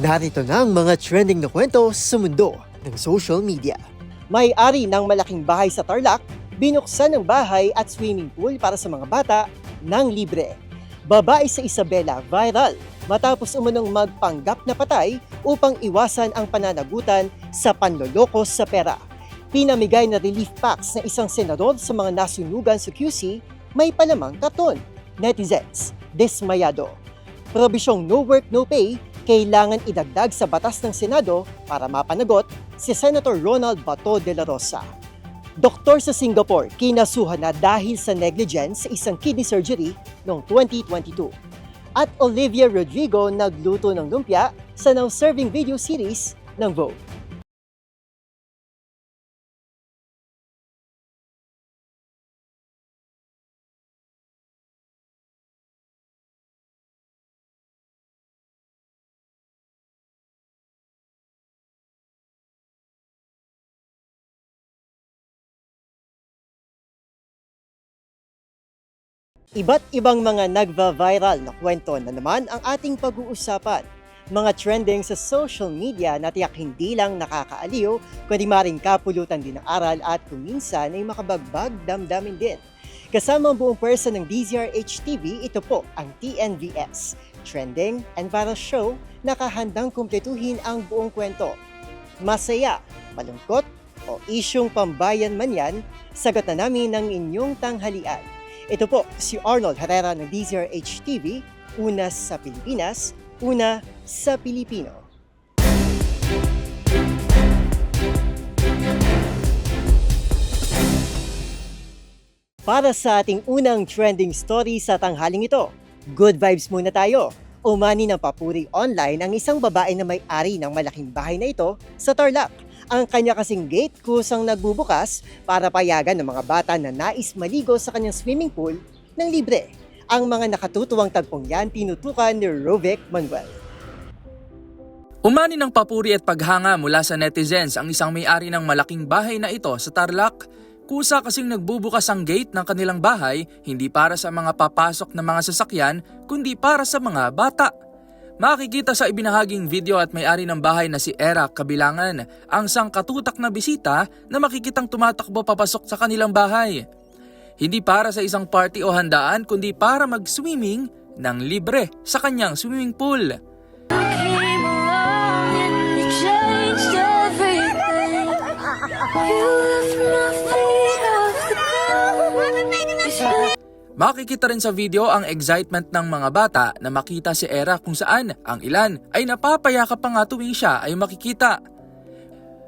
Narito na ang mga trending na kwento sa mundo ng social media. May-ari ng malaking bahay sa Tarlac, binuksan ng bahay at swimming pool para sa mga bata ng libre. Babae sa Isabela viral matapos umunong magpanggap na patay upang iwasan ang pananagutan sa panloloko sa pera. Pinamigay na relief packs ng isang senador sa mga nasunugan sa QC, may palamang karton. Netizens, dismayado. Probisyong no work no pay, kailangan idagdag sa batas ng Senado para mapanagot si Senator Ronald Bato de la Rosa. Doktor sa Singapore, kinasuhan na dahil sa negligence sa isang kidney surgery noong 2022. At Olivia Rodrigo nagluto ng lumpia sa now-serving video series ng Vogue. Iba't ibang mga nagva-viral na kwento na naman ang ating pag-uusapan. Mga trending sa social media na tiyak hindi lang nakakaaliw, kundi maring kapulutan din ng aral at kuminsan ay makabagbag damdamin din. Kasama ang buong pwersa ng DZRH TV, ito po ang TNVS, Trending and Viral Show, nakahandang kumpletuhin ang buong kwento. Masaya, malungkot, o isyong pambayan man yan, sagot na namin ng inyong tanghalian. Ito po si Arnold Herrera ng DZRH TV, una sa Pilipinas, una sa Pilipino. Para sa ating unang trending story sa tanghaling ito, good vibes muna tayo. Umani ng papuri online ang isang babae na may-ari ng malaking bahay na ito sa Tarlac. Ang kanya kasing gate kusang nagbubukas para payagan ng mga bata na nais maligo sa kanyang swimming pool ng libre. Ang mga nakatutuwang tagpong yan tinutukan ni Rovic Manuel. Umani ng papuri at paghanga mula sa netizens ang isang may-ari ng malaking bahay na ito sa Tarlac. Kusa kasing nagbubukas ang gate ng kanilang bahay hindi para sa mga papasok na mga sasakyan kundi para sa mga bata. Makikita sa ibinahaging video at may-ari ng bahay na si Era Kabilangan ang sangkatutak na bisita na makikitang tumatakbo papasok sa kanilang bahay. Hindi para sa isang party o handaan kundi para mag-swimming ng libre sa kanyang swimming pool. Makikita rin sa video ang excitement ng mga bata na makita si Era kung saan ang ilan ay napapayakap pa nga tuwing siya ay makikita.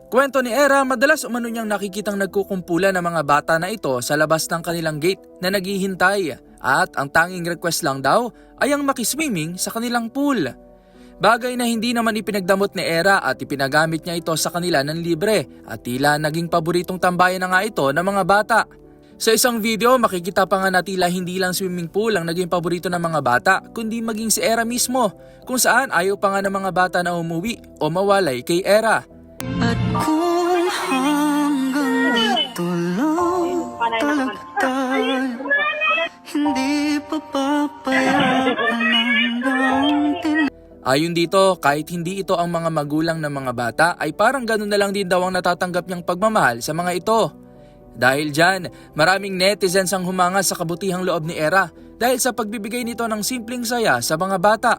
Kwento ni Era, madalas umano niyang nakikitang nagkukumpulan ng mga bata na ito sa labas ng kanilang gate na naghihintay at ang tanging request lang daw ay ang makiswimming sa kanilang pool. Bagay na hindi naman ipinagdamot ni Era at ipinagamit niya ito sa kanila ng libre at tila naging paboritong tambayan na nga ito ng mga bata. Sa isang video, makikita pa nga na tila hindi lang swimming pool ang naging paborito ng mga bata, kundi maging si Era mismo, kung saan ayaw pa nga ng mga bata na umuwi o mawalay kay Era. At kung hanggang dito lang talaga, hindi pa papayagan hanggang Ayon dito, kahit hindi ito ang mga magulang ng mga bata, ay parang ganun na lang din daw ang natatanggap niyang pagmamahal sa mga ito. Dahil dyan, maraming netizens ang humanga sa kabutihang loob ni Era dahil sa pagbibigay nito ng simpleng saya sa mga bata.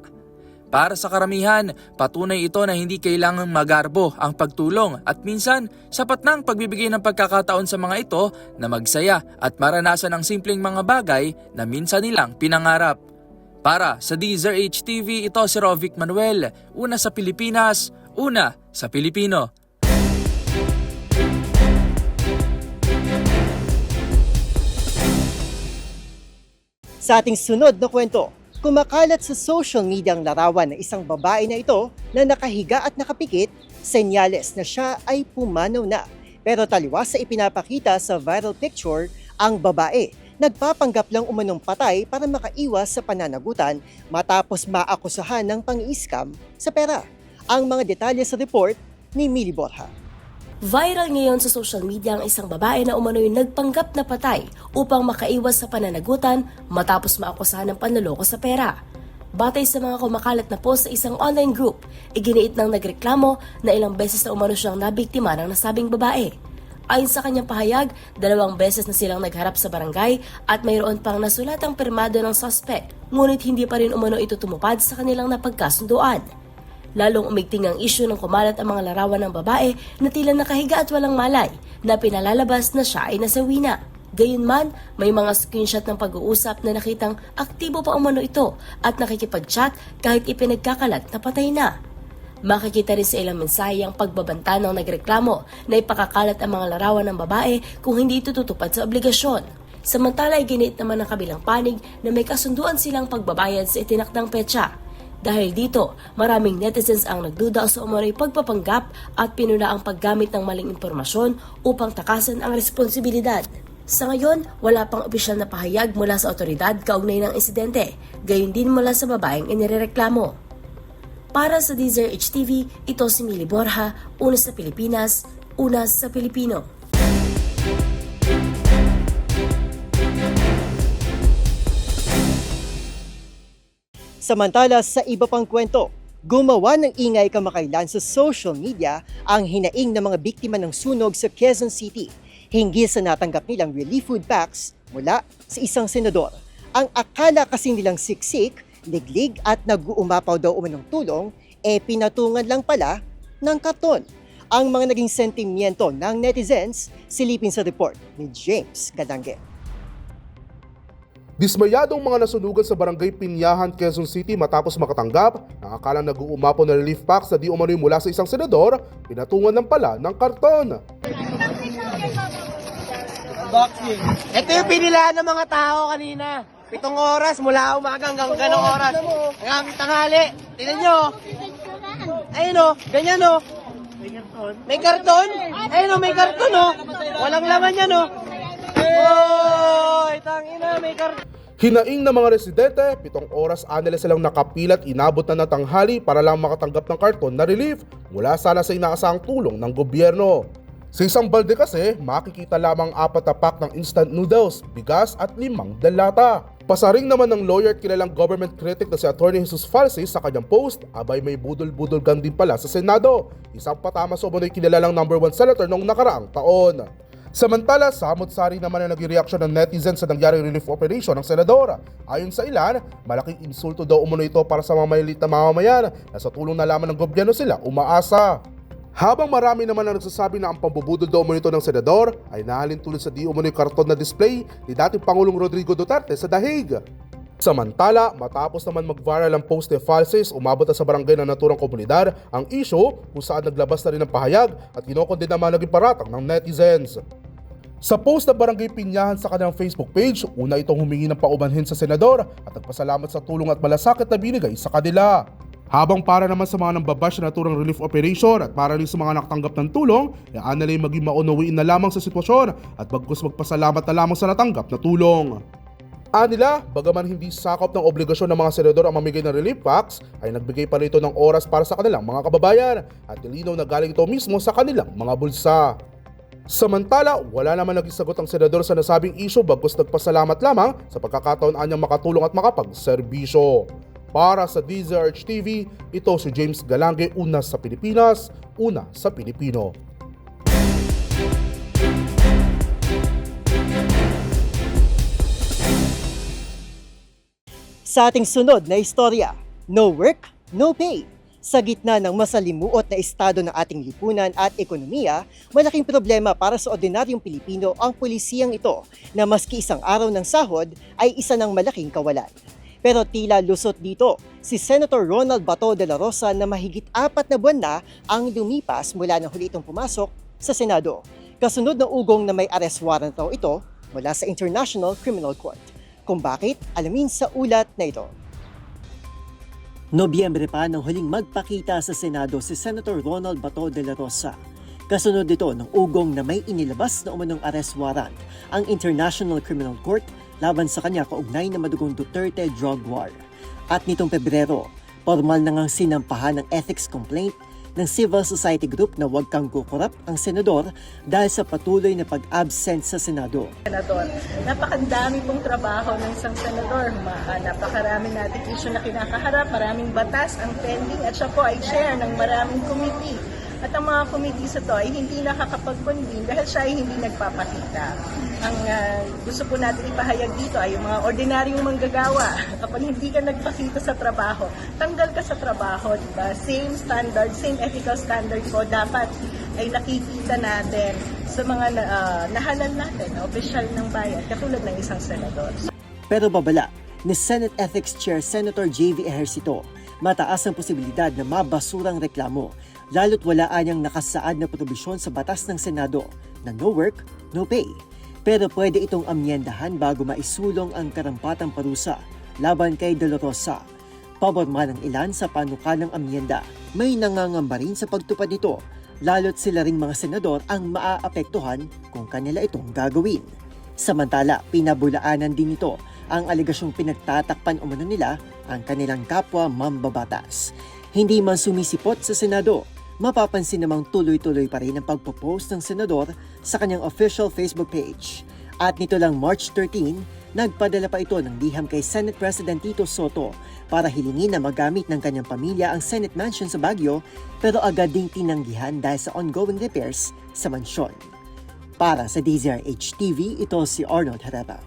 Para sa karamihan, patunay ito na hindi kailangang magarbo ang pagtulong at minsan sapat na ang pagbibigay ng pagkakataon sa mga ito na magsaya at maranasan ang simpleng mga bagay na minsan nilang pinangarap. Para sa DZRH TV, ito si Rovic Manuel, una sa Pilipinas, una sa Pilipino. Sa ating sunod na kwento, kumakalat sa social media ang larawan ng isang babae na ito na nakahiga at nakapikit, senyales na siya ay pumanaw na. Pero taliwas sa ipinapakita sa viral picture, ang babae nagpapanggap lang umanong patay para makaiwas sa pananagutan matapos maakusahan ng pang-i-scam sa pera. Ang mga detalye sa report ni Millie Borja. Viral ngayon sa social media ang isang babae na umano'y nagpanggap na patay upang makaiwas sa pananagutan matapos maakusahan ng panloloko sa pera. Batay sa mga kumakalat na post sa isang online group, iginiit ng nagreklamo na ilang beses na umano siyang nabiktima ng nasabing babae. Ayon sa kanyang pahayag, 2 beses na silang nagharap sa barangay at mayroon pang nasulatang pirmado ng suspect, ngunit hindi pa rin umano ito tumupad sa kanilang napagkasunduan. Lalong umigting ang isyu ng kumalat ang mga larawan ng babae na tila nakahiga at walang malay na pinalalabas na siya ay nasawi na. Gayunman, may mga screenshot ng pag-uusap na nakitang aktibo pa umano ito at nakikipag-chat kahit ipinagkakalat na patay na. Makikita rin sa ilang mensahe ang pagbabanta ng nagreklamo na ipakakalat ang mga larawan ng babae kung hindi ito tutupad sa obligasyon. Samantala, iginiit naman ng kabilang panig na may kasunduan silang pagbabayad sa itinakdang petsa. Dahil dito, maraming netizens ang nagduda sa umano'y pagpapanggap at pinuna ang paggamit ng maling impormasyon upang takasan ang responsibilidad. Sa ngayon, wala pang opisyal na pahayag mula sa otoridad kaugnay ng insidente, gayon din mula sa babaeng inireklamo. Para sa DZRH TV, ito si Mili Borja, una sa Pilipinas, una sa Pilipino. Samantala sa iba pang kwento, gumawa ng ingay kamakailan sa social media ang hinaing ng mga biktima ng sunog sa Quezon City hinggil sa natanggap nilang relief food packs mula sa isang senador. Ang akala kasi nilang siksik, liglig at nag-uumapaw daw umanong tulong, pinatungan lang pala ng karton. Ang mga naging sentimiento ng netizens, silipin sa report ni James Galange. Dismayadong mga nasunugan sa barangay Pinyahan, Quezon City matapos makatanggap ng akalang nag-uumapaw na relief packs na di umano'y mula sa isang senador, pinatungan ng pala ng karton. Ito yung pinilaan ng mga tao kanina. 7 oras mula umaga hanggang ganong oras. Hanggang tanghali. Tingnan nyo. Ayun o, ganyan o. May karton? Ayun o, may karton o. Walang laman yan o. Oy, tangina, may karton. Hinaing ng mga residente, 7 oras anila silang nakapilat inabot na tanghali para lang makatanggap ng karton na relief mula sana sa inaasahang tulong ng gobyerno. Sa isang balde kasi, makikita lamang 4 na pack ng instant noodles, bigas at 5 dalata. Pasaring naman ng lawyer at kilalang government critic na si Atty. Jesus Falsis sa kanyang post, abay may budol-budol gang din pala sa Senado. Isang patama sa umano'y kilalang #1 senator noong nakaraang taon. Samantala, samot-sari naman ang naging reaksyon ng netizens sa nangyaring relief operation ng senador. Ayon sa ilan, malaking insulto daw umano ito para sa mga malilit na mamamayan na sa tulong na lamang ng gobyerno sila umaasa. Habang marami naman ang nagsasabi na ang pambubudol daw umano ito ng senador ay nahalin tulad sa di umano'y karton na display ni dating Pangulong Rodrigo Duterte sa Dahig. Samantala, matapos naman mag-viral ang post ni Falsis, umabot na sa barangay ng naturang komunidad ang issue kung saan naglabas na rin ng pahayag at kinokondena naman naging paratang ng netizens. Sa post ng Barangay Pinyahan sa kanilang Facebook page, una itong humingi ng paumanhin sa senador at nagpasalamat sa tulong at malasakit na binigay sa kanila. Habang para naman sa mga nambabash na naturang relief operation at para rin sa mga nakatanggap ng tulong, aanalay maging maunawiin na lamang sa sitwasyon at bagkus magpasalamat na lamang sa natanggap na tulong. Anila, bagaman hindi sakop ng obligasyon ng mga senador ang mamigay ng relief packs, ay nagbigay pa rito ng oras para sa kanilang mga kababayan at nilinaw na galing ito mismo sa kanilang mga bulsa. Samantala, wala naman naging sagot ang senador sa nasabing issue bagkus nagpasalamat lamang sa pagkakataon anyang makatulong at makapagserbisyo. Para sa DZRH TV, ito si James Galange, una sa Pilipinas, una sa Pilipino. Sa ating sunod na istorya, no work, no pay. Sa gitna ng masalimuot na estado ng ating lipunan at ekonomiya, malaking problema para sa ordinaryong Pilipino ang pulisiyang ito na maski isang araw ng sahod ay isa ng malaking kawalan. Pero tila lusot dito si Senator Ronald Bato de la Rosa na mahigit 4 na buwan na ang lumipas mula nang huli itong pumasok sa Senado. Kasunod ng ugong na may arrest warrant raw ito mula sa International Criminal Court. Kung bakit, alamin sa ulat na ito. Nobyembre pa nang huling magpakita sa Senado si Senator Ronald Bato de la Rosa. Kasunod dito ng ugong na may inilabas na umanong arrest warrant ang International Criminal Court laban sa kanya kaugnay na madugong Duterte drug war. At nitong Pebrero, formal na ngang sinampahan ng ethics complaint ng civil society group na huwag kang kukurap ang senador dahil sa patuloy na pag-absent sa Senado. Senador. Napakadami pong trabaho ng isang senador. Napakarami nating issue na kinakaharap, maraming batas ang pending at siya po ay chair ng maraming committee. At ang mga committees ito ay hindi nakakapag-convene dahil siya ay hindi nagpapakita. Ang gusto po natin ipahayag dito ay yung mga ordinaryong manggagawa. Kapag hindi ka nagpakita sa trabaho, tanggal ka sa trabaho, diba? Same standard, same ethical standard po dapat ay nakikita natin sa mga nahalal natin, na opisyal ng bayan, katulad ng isang senador. Pero babala ni Senate Ethics Chair Senator J.V. Ejercito, mataas ang posibilidad na mabasurang reklamo lalo't wala anyang nakasaad na probisyon sa batas ng Senado na no work, no pay. Pero pwede itong amyendahan bago maisulong ang karampatang parusa laban kay De La Rosa. Pabor man ang ilan sa panukalang amyenda, may nangangamba rin sa pagtupad nito, lalo't sila ring mga senador ang maaapektuhan kung kanila itong gagawin. Samantala, pinabulaanan din nito ang aligasyong pinagtatakpan umano nila ang kanilang kapwa mambabatas. Hindi man sumisipot sa Senado, mapapansin namang tuloy-tuloy pa rin ang pagpo-post ng senador sa kanyang official Facebook page. At nito lang March 13, nagpadala pa ito ng liham kay Senate President Tito Soto para hilingin na magamit ng kanyang pamilya ang Senate Mansion sa Baguio, pero agad ding tinanggihan dahil sa ongoing repairs sa mansyon. Para sa DZRH TV, ito si Arnold Herrera.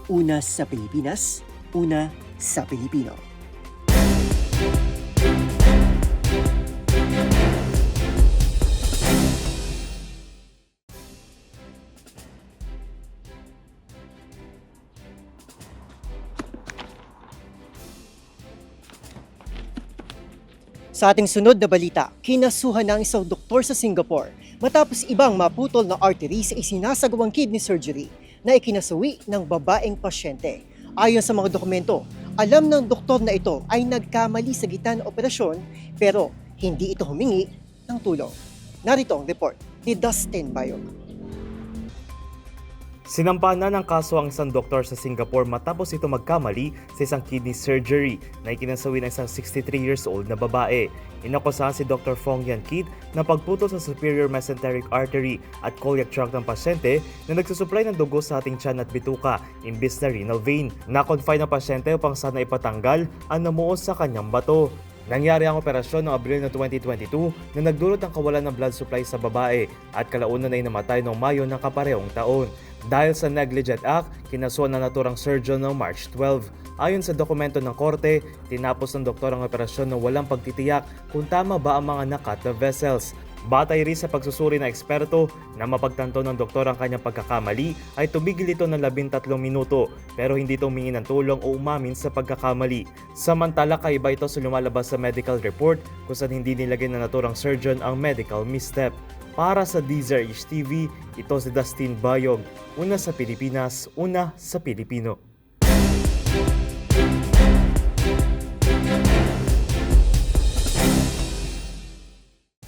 Una sa Pilipinas, una sa Pilipino. Sa ating sunod na balita, kinasuhan ng isang doktor sa Singapore matapos ibang maputol na artery sa isinasagawang kidney surgery na ikinasawi ng babaeng pasyente. Ayon sa mga dokumento, alam ng doktor na ito ay nagkamali sa gitna ng operasyon pero hindi ito humingi ng tulong. Narito ang report ni Dustin Bayog. Sinampahan na ng kaso ang isang doktor sa Singapore matapos ito magkamali sa isang kidney surgery na ikinasawi ng isang 63 years old na babae. Inakusahan si Dr. Fong Yan Kit na pagputol sa superior mesenteric artery at celiac tract ng pasyente na nagsusupply ng dugo sa ating tiyan at bituka imbis na renal vein. Na-confine ang pasyente upang sana ipatanggal ang namuo sa kanyang bato. Nangyari ang operasyon noong Abril na 2022 na nagdulot ng kawalan ng blood supply sa babae at kalaunan ay namatay noong Mayo ng kaparehong taon. Dahil sa negligent act, kinasuhan na naturang surgeon noong March 12. Ayon sa dokumento ng korte, tinapos ng doktor ang operasyon na walang pagtitiyak kung tama ba ang mga nakat na vessels. Batay rin sa pagsusuri ng eksperto na mapagtanto ng doktor ang kanyang pagkakamali ay tumigil ito ng 13 minuto pero hindi ito humingi ng tulong o umamin sa pagkakamali. Samantala kaiba ito sa lumalabas sa medical report kung saan hindi nilagay na naturang surgeon ang medical misstep. Para sa DZRH TV, ito si Dustin Bayog, una sa Pilipinas, una sa Pilipino.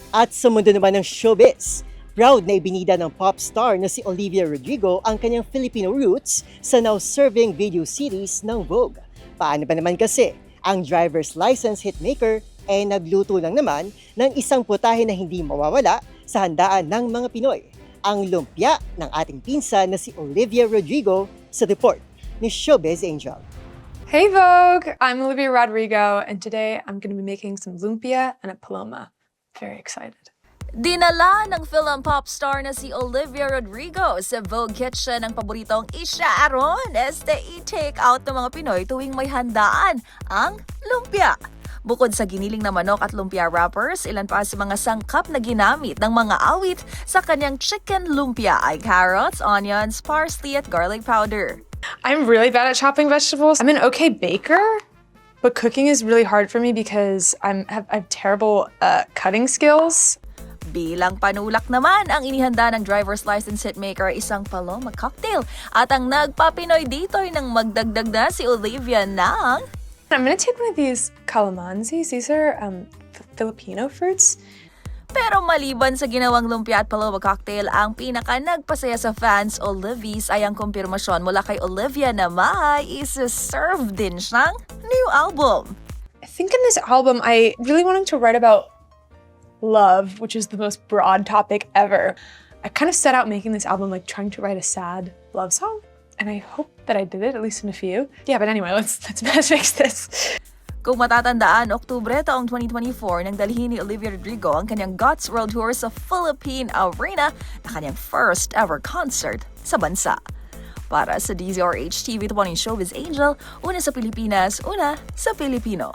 At sa mundo naman ng showbiz, proud na ibinida ng pop star na si Olivia Rodrigo ang kanyang Filipino roots sa now-serving video series ng Vogue. Paano ba naman kasi, ang driver's license hitmaker ay nagluto lang naman ng isang putahe na hindi mawawala sa handaan ng mga Pinoy, ang lumpia ng ating pinsan na si Olivia Rodrigo sa report ni Showbiz Angel. Hey Vogue, I'm Olivia Rodrigo and today I'm going to be making some lumpia and a paloma. Very excited. Dinala ng film pop star na si Olivia Rodrigo sa Vogue Kitchen ang paboritong isyaron i-take out ng mga Pinoy tuwing may handaan, ang lumpia. Bukod sa giniling na manok at lumpia wrappers, ilan pa sa mga sangkap na ginamit ng mga awit sa kanyang chicken lumpia ay carrots, onions, parsley at garlic powder. I'm really bad at chopping vegetables. I'm an okay baker, but cooking is really hard for me because I have terrible cutting skills. Bilang panulak naman, ang inihanda ng driver's license hitmaker ay isang paloma cocktail. At ang nagpapinoy dito ay nang magdagdag na si Olivia ng... I'm gonna take one of these calamansis. These are Filipino fruits. Pero maliban sa ginawang lumpia at paloma cocktail, ang pinaka nagpasaya sa fans Olivies ay ang kumpirmasyon mula kay Olivia na may isa-serve din siyang new album. I think in this album, I really wanted to write about love, which is the most broad topic ever. I kind of set out making this album like trying to write a sad love song, and I hope that I did it, at least in a few. Yeah, but anyway, let's fix this. Kung matatandaan, Oktubre taong 2024 nang dalhin ni Olivia Rodrigo ang kanyang Guts World Tour sa Philippine Arena na kanyang first ever concert sa bansa. Para sa DZRH TV, ito po ang Showbiz Angel, una sa Pilipinas, una sa Pilipino.